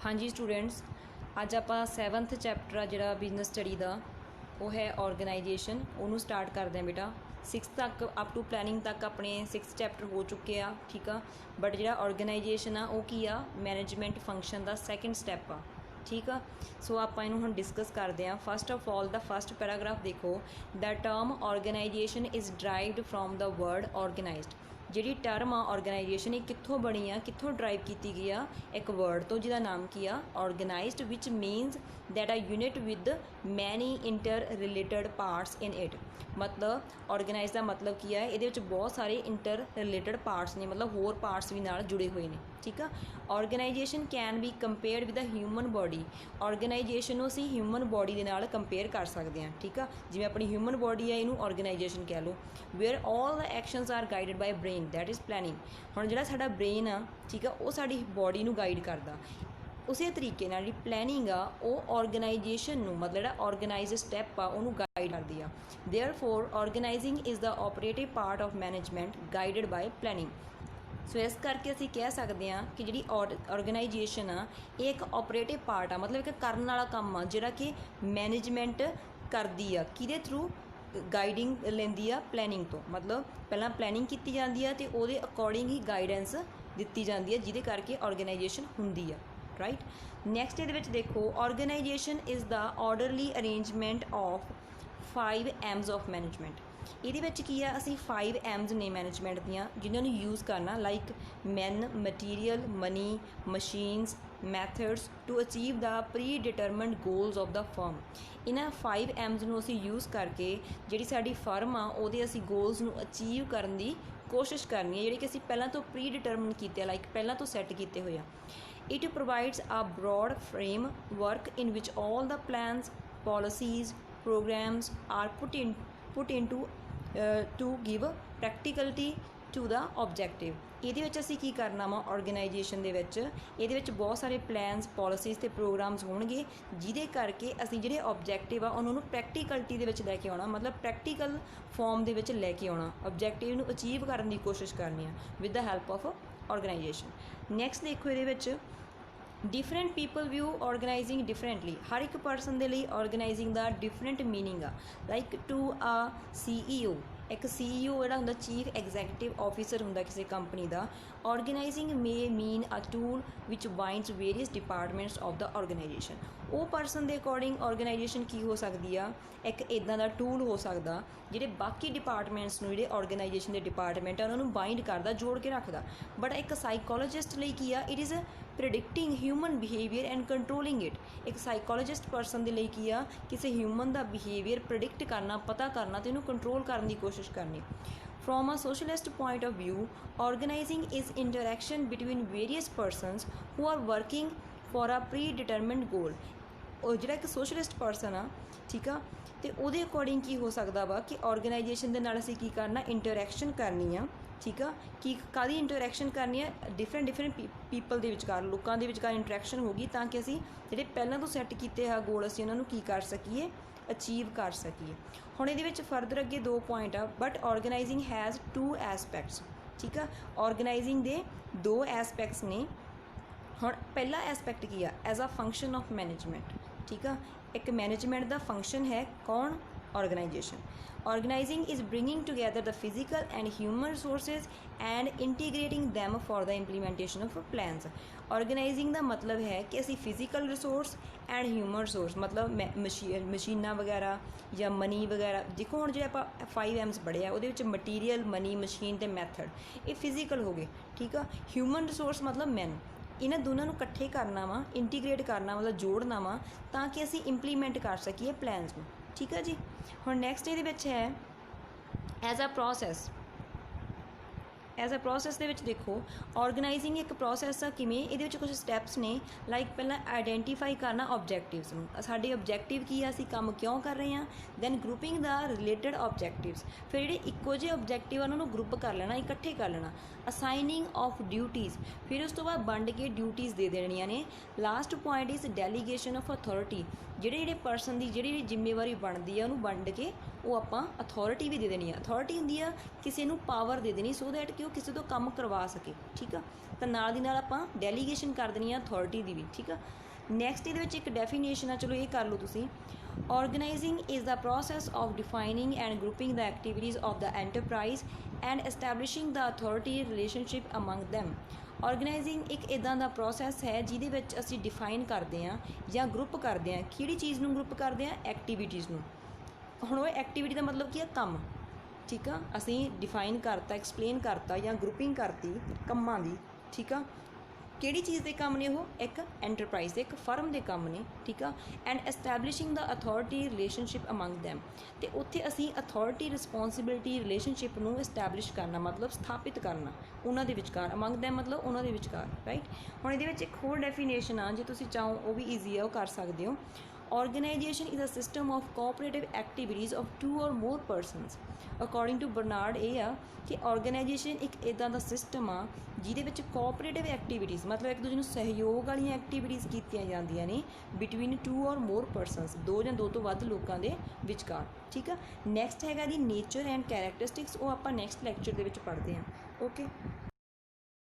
हाँ जी स्टूडेंट्स, अज आप 7th chapter आ जिहड़ा बिजनस स्टडी का वो है ऑर्गेनाइजेशन। उन्होंने स्टार्ट करते हैं बेटा। 6th तक अप टू प्लैनिंग तक अपने 6th चैप्टर हो चुके आ, ठीक आ। बट जिहड़ा ऑर्गेनाइजेशन आ वो की आ मैनेजमेंट फंक्शन का सैकेंड स्टैप आ, ठीक आ। सो आप इनू हम डिस्कस करते हैं। First of all the first paragraph देखो, the term organisation is derived from the word organised. जिहड़ी टर्म आ ऑर्गेनाइजेशन ये कित्थों बनी आ, कित्थों ड्राइव की गई आ, एक वर्ड तो जिहदा नाम की आ organised, which means that a unit with many interrelated parts in it. मतलब ऑर्गेनाइज का मतलब की है, ये बहुत सारे इंटर रिलेटेड पार्ट्स ने, मतलब होर पार्ट्स भी नाल जुड़े हुए हैं, ठीक है। Organization can be compared with the human body. Organization को असीं ह्यूमन बॉडी के नाल कंपेयर कर सकते हैं, ठीक है। जिवें अपनी ह्यूमन बॉडी है, इनू ऑर्गेनाइजेशन कह लो। Where all the actions are guided by brain, that is planning. हुण जिहड़ा साडा ब्रेन आ, ठीक है, वो साडी बॉडी नू गाइड करदा। उस तरीके नाल जिहड़ी प्लैनिंग आ वो ऑर्गेनाइजेशन नू, मतलब जिहड़ा ऑर्गेनाइज स्टैप आ उहनू गाइड करदी आ। Therefore organising is the operative part of management guided by planning. So इस करके असीं कह सकते हैं कि जिहड़ी ऑर्गेनाइजेशन आ ये एक ऑपरेटिव पार्ट आ, मतलब एक करन वाला काम आ जिहड़ा कि मैनेजमेंट करदी आ। किहदे थ्रू? गाइडिंग लैंदी आ प्लैनिंग तो। मतलब पहलां प्लैनिंग कीती जांदी आ ते उहदे अकॉर्डिंग ही गाइडेंस दित्ती जांदी आ, जिहदे करके ऑर्गेनाइजेशन हुंदी आ, राइट। नैक्सट ये देखो, organization is the orderly arrangement of 5 M's of management. ये की है, असी 5 M's ने मैनेजमेंट दियाँ जिन्होंने यूज़ करना, like man, material, money, machines, methods to achieve the predetermined goals of the firm. इन्हां 5 M's नूं असी यूज़ करके जिहड़ी साडी फर्म आ उहदे असी गोल्स नूं अचीव करन दी कोशिश करनी है, जिहड़े कि असी पहलां तो प्री डिटरमिन कीते, लाइक पहलां तो सैट कीते होए आ। It provides a broad framework in which all the plans, policies, programs are put into to give practicality to the objective। ਇਹਦੇ ਵਿੱਚ ਅਸੀਂ ਕੀ ਕਰਨਾ ਵਾ ऑर्गेनाइजेशन ਦੇ ਵਿੱਚ, ਇਹਦੇ ਵਿੱਚ ਬਹੁਤ ਸਾਰੇ ਪਲਾਨਸ, ਪੋਲਿਸੀਜ਼ ਤੇ ਪ੍ਰੋਗਰਾਮਸ ਹੋਣਗੇ ਜਿਹਦੇ ਕਰਕੇ ਅਸੀਂ ਜਿਹੜੇ ਆਬਜੈਕਟਿਵ ਆ ਉਹਨਾਂ ਨੂੰ ਪ੍ਰੈਕਟੀਕਲਿਟੀ ਦੇ ਵਿੱਚ ਲੈ ਕੇ ਆਉਣਾ, ਮਤਲਬ ਪ੍ਰੈਕਟੀਕਲ ਫਾਰਮ ਦੇ ਵਿੱਚ ਲੈ ਕੇ ਆਉਣਾ, ਆਬਜੈਕਟਿਵ ਨੂੰ ਅਚੀਵ ਕਰਨ ਦੀ ਕੋਸ਼ਿਸ਼ ਕਰਨੀ ਆ with the help of organisation. Next देखो, ये different people view organising differently. हर एक परसन के लिए ऑर्गेनाइजिंग का डिफरेंट मीनिंग आ। लाइक टू आ CEO, एक CEO जोड़ा होंदा चीफ एग्जैक्टिव ऑफिसर होंदा किसी कंपनी का। Organizing may mean a tool which binds various departments of the organization. वो परसन के अकॉर्डिंग ऑर्गेनाइजेशन की हो सकती है, एक इदां दा टूल हो सकता जिहड़े बाकी डिपार्टमेंट्स नूं, जिहड़े ऑर्गेनाइजेशन के डिपार्टमेंट है उन्होंने बाइंड करता, जोड़ के रखता। बट एक साइकोलॉजिस्ट लिए की आ, it is predicting human behaviour and controlling it. एक साइकोलॉजिस्ट परसन के लिए की आ, किसी ह्यूमन का बिहेवियर प्रिडिक्ट करना, पता करना तो इन्हूं कंट्रोल करने की कोशिश करनी। From a socialist point of view, organizing is interaction between various persons who are working for a predetermined goal। और जिहड़ा एक सोशलिस्ट परसन आ, ठीक आ, तो उहदे अकॉर्डिंग की हो सकता वा कि ऑर्गेनाइजेशन दे नाल असीं की करना, इंटरैक्शन करनी आ, ठीक आ। कि कादी इंटरैक्शन करनी है? डिफरेंट पीपल के विचकार, लोगों के विचकार इंटरैक्शन होगी ताकि असीं जिहड़े पहलां तो सैट कीते आ गोल असीं उन्हां नूं की कर सकीए, अचीव कर सकीए। हुण इहदे विच फर्दर अगे 2 पॉइंट आ। बट ऑर्गेनाइजिंग हैज़ 2 एस्पैक्ट्स, ठीक आ। ऑर्गेनाइजिंग दे 2 एस्पैक्ट्स ने। हुण पहला एस्पैक्ट की आ, as a function of management, ठीक आ। एक मैनेजमेंट का फंक्शन है, कौन? Organisation. Organising is bringing together the physical and human resources and integrating them for the implementation of plans. Organising का मतलब है कि असी physical resource and human resource, मतलब मशीनां वगैरह या मनी वगैरह। देखो हुण जो आप 5 M's पढ़े आ, उहदे विच मटीरियल, मनी, मशीन ते मैथड, ये फिजिकल हो गए, ठीक आ। ह्यूमन रिसोर्स मतलब मैन। इन्हां दोनों नूं इकट्ठे करना वा, इंटीग्रेट करना, मतलब जोड़ना वा ताकि असी इंप्लीमेंट कर सकीए प्लान्स में, ठीक है जी। हुण नैक्सट ये है as a process. As a process दे विच देखो, ऑर्गेनाइजिंग एक प्रोसैस आ, किवें? इहदे विच कुछ स्टैप्स ने, लाइक पहला आइडेंटिफाई करना ऑबजैक्टिव्स नूं, साडे ऑबजैक्टिव की आ, असीं काम क्यों कर रहे हैं। दैन ग्रुपिंग द रिलेटेड ऑबजैक्टिव्स, फिर जिहड़े इक्को जिहे ऑबजैक्टिव उन्होंने ग्रुप कर लेना, इकट्ठे कर लेना। असाइनिंग ऑफ ड्यूटीज़, फिर उस तो बाद वंड के ड्यूटीज़ दे देनियां ने। Last point is delegation of authority, जिहड़े परसन की जिहड़ी जिम्मेवारी बनती है उन्होंने वंड के वो आपां अथॉरिटी भी दे देनी है। अथॉरिटी हुंदी आ किसी नूं पावर दे देनी, सो दैट ਕਿ ਉਹ ਕਿਸੇ ਤੋਂ ਕੰਮ ਕਰਵਾ ਸਕੇ। ਠੀਕ ਆ, ਤਾਂ ਨਾਲ ਦੀ ਨਾਲ ਆਪਾਂ ਡੈਲੀਗੇਸ਼ਨ ਕਰ ਦੇਣੀ ਆ ਅਥਾਰਟੀ ਦੀ ਵੀ। ਠੀਕ ਆ, ਨੈਕਸਟ ਇਹਦੇ ਵਿੱਚ ਇੱਕ ਡੈਫੀਨੇਸ਼ਨ ਆ, ਚਲੋ ਇਹ ਕਰ ਲਓ ਤੁਸੀਂ। Organizing is the process of defining and grouping the activities of the enterprise and establishing the authority relationship among them। Organizing ਇੱਕ ਇੱਦਾਂ ਦਾ ਪ੍ਰੋਸੈਸ ਹੈ ਜਿਹਦੇ ਵਿੱਚ ਅਸੀਂ ਡਿਫਾਈਨ ਕਰਦੇ ਹਾਂ ਜਾਂ ਗਰੁੱਪ ਕਰਦੇ ਹਾਂ। ਕਿਹੜੀ ਚੀਜ਼ ਨੂੰ ਗਰੁੱਪ ਕਰਦੇ ਹਾਂ? ਐਕਟੀਵਿਟੀਜ਼ ਨੂੰ। ਹੁਣ ਉਹ ਐਕਟੀਵਿਟੀ ਦਾ ਮਤਲਬ ਕੀ ਹੈ? ਕੰਮ। ਠੀਕ ਆ, ਅਸੀਂ ਡਿਫਾਈਨ ਕਰਤਾ, ਐਕਸਪਲੇਨ ਕਰਤਾ ਜਾਂ ਗਰੁੱਪਿੰਗ ਕਰਤੀ ਕੰਮਾਂ ਦੀ। ਠੀਕ ਆ, ਕਿਹੜੀ ਚੀਜ਼ ਦੇ ਕੰਮ ਨੇ? ਉਹ ਇੱਕ ਐਂਟਰਪ੍ਰਾਈਜ਼ ਦੇ, ਇੱਕ ਫਰਮ ਦੇ ਕੰਮ ਨੇ। ਠੀਕ ਆ, and establishing the authority relationship among them. ਅਤੇ ਉੱਥੇ ਅਸੀਂ ਅਥਾਰਟੀ ਰਿਸਪੋਂਸੀਬਿਲਿਟੀ ਰਿਲੇਸ਼ਨਸ਼ਿਪ ਨੂੰ ਐਸਟੈਬਲਿਸ਼ ਕਰਨਾ, ਮਤਲਬ ਸਥਾਪਿਤ ਕਰਨਾ ਉਹਨਾਂ ਦੇ ਵਿਚਕਾਰ। ਅਮੰਗ ਦੈਮ ਮਤਲਬ ਉਹਨਾਂ ਦੇ ਵਿਚਕਾਰ, ਰਾਈਟ। ਹੁਣ ਇਹਦੇ ਵਿੱਚ ਇੱਕ ਹੋਰ ਡੈਫੀਨੇਸ਼ਨ ਆ, ਜੇ ਤੁਸੀਂ ਚਾਹੋ ਉਹ ਵੀ ਈਜ਼ੀ ਆ, ਉਹ ਕਰ ਸਕਦੇ ਹੋ। Organization is a system of cooperative activities of 2 or more persons। According to Bernard ਇਹ ਆ ਕਿ ਆਰਗੇਨਾਈਜੇਸ਼ਨ ਇੱਕ ਇੱਦਾਂ ਦਾ ਸਿਸਟਮ ਆ ਜਿਹਦੇ ਵਿੱਚ ਕੋਆਪਰੇਟਿਵ ਐਕਟੀਵਿਟੀਜ਼, ਮਤਲਬ ਇੱਕ ਦੂਜੇ ਨੂੰ ਸਹਿਯੋਗ ਵਾਲੀਆਂ ਐਕਟੀਵਿਟੀਜ਼ ਕੀਤੀਆਂ ਜਾਂਦੀਆਂ ਨੇ ਬਿਟਵੀਨ 2 ਔਰ ਮੋਰ ਪਰਸਨਸ, 2 ਜਾਂ 2 ਤੋਂ ਵੱਧ ਲੋਕਾਂ ਦੇ ਵਿਚਕਾਰ। ਠੀਕ ਆ, ਨੈਕਸਟ ਹੈਗਾ ਜੀ ਨੇਚਰ ਐਂਡ ਕੈਰੈਕਟਰਿਸਟਿਕਸ। ਉਹ ਆਪਾਂ ਨੈਕਸਟ ਲੈਕਚਰ ਦੇ ਵਿੱਚ ਪੜ੍ਹਦੇ ਹਾਂ। ਓਕੇ।